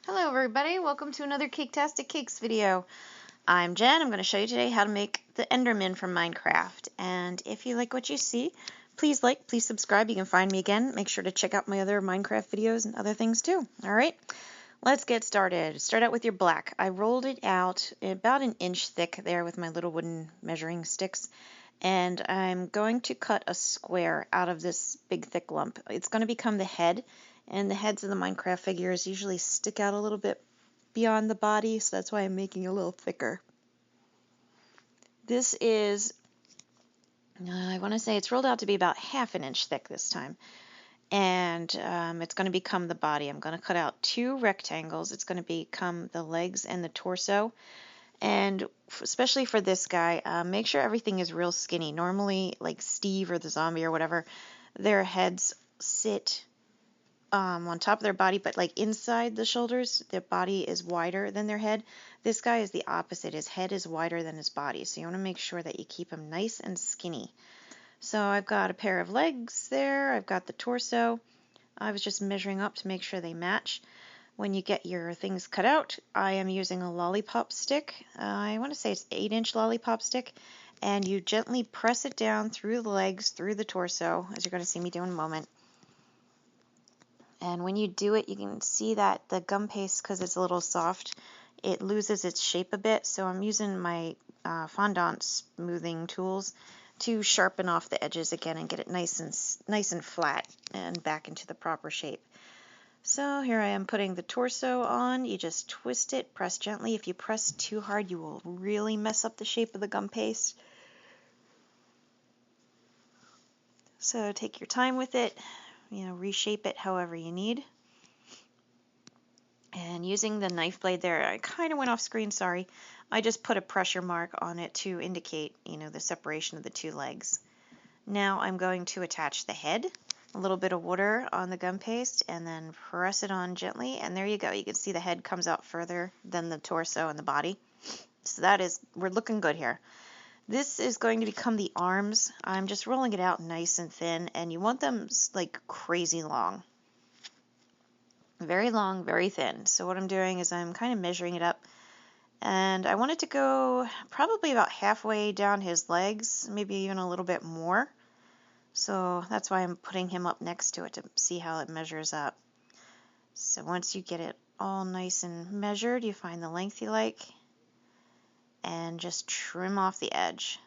Hello everybody, welcome to another Caketastic Cakes video. I'm Jen. I'm going to show you today how to make the Enderman from Minecraft. And if you like what you see, please please subscribe. You can find me again. Make sure to check out my other Minecraft videos and other things too. Alright, let's get started. Start out with your black. I rolled it out about an inch thick there with my little wooden measuring sticks. And I'm going to cut a square out of this big thick lump. It's going to become the head. And the heads of the Minecraft figures usually stick out a little bit beyond the body, so that's why I'm making it a little thicker. This is, I want to say it's rolled out to be about ½ inch thick this time. And it's going to become the body. I'm going to cut out 2 rectangles. It's going to become the legs and the torso. And especially for this guy, make sure everything is real skinny. Normally, like Steve or the zombie or whatever, their heads sit on top of their body, but like inside the shoulders, their body is wider than their head. This guy is the opposite. His head is wider than his body, so you want to make sure that you keep him nice and skinny. So I've got a pair of legs there. I've got the torso. I was just measuring up to make sure they match. When you get your things cut out, I am using a lollipop stick. I want to say it's 8-inch lollipop stick, and you gently press it down through the legs, through the torso, as you're going to see me do in a moment. And when you do it, you can see that the gum paste, because it's a little soft, it loses its shape a bit. So I'm using my fondant smoothing tools to sharpen off the edges again and get it nice and flat and back into the proper shape. So here I am putting the torso on. You just twist it, press gently. If you press too hard, you will really mess up the shape of the gum paste. So take your time with it. Reshape it however you need. And using the knife blade there, I kind of went off screen, sorry. I just put a pressure mark on it to indicate, the separation of the 2 legs. Now I'm going to attach the head, a little bit of water on the gum paste, and then press it on gently, and there you go. You can see the head comes out further than the torso and the body. So we're looking good here. This is going to become the arms. I'm just rolling it out nice and thin, and you want them like crazy long. Very long, very thin. So what I'm doing is I'm kind of measuring it up, and I want it to go probably about halfway down his legs, maybe even a little bit more. So that's why I'm putting him up next to it to see how it measures up. So once you get it all nice and measured, you find the length you like, and just trim off the edge.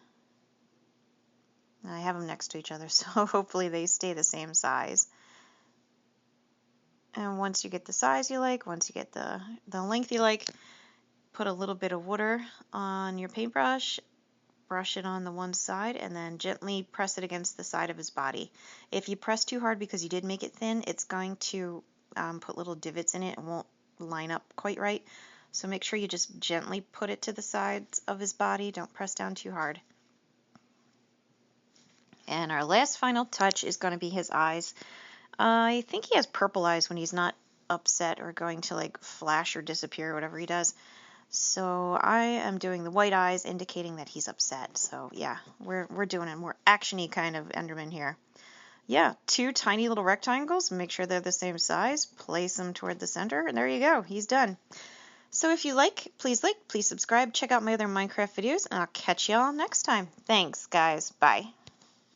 I have them next to each other, so hopefully they stay the same size. And once you get the size you like, once you get the length you like, put a little bit of water on your paintbrush, brush it on the one side, and then gently press it against the side of his body. If you press too hard because you did make it thin, it's going to put little divots in it and won't line up quite right. So make sure you just gently put it to the sides of his body. Don't press down too hard. And our last final touch is going to be his eyes. I think he has purple eyes when he's not upset or going to like flash or disappear or whatever he does. So I am doing the white eyes, indicating that he's upset. So yeah, we're doing a more actiony kind of Enderman here. Yeah, 2 tiny little rectangles. Make sure they're the same size. Place them toward the center, and there you go. He's done. So if you please subscribe. Check out my other Minecraft videos, and I'll catch y'all next time. Thanks, guys. Bye.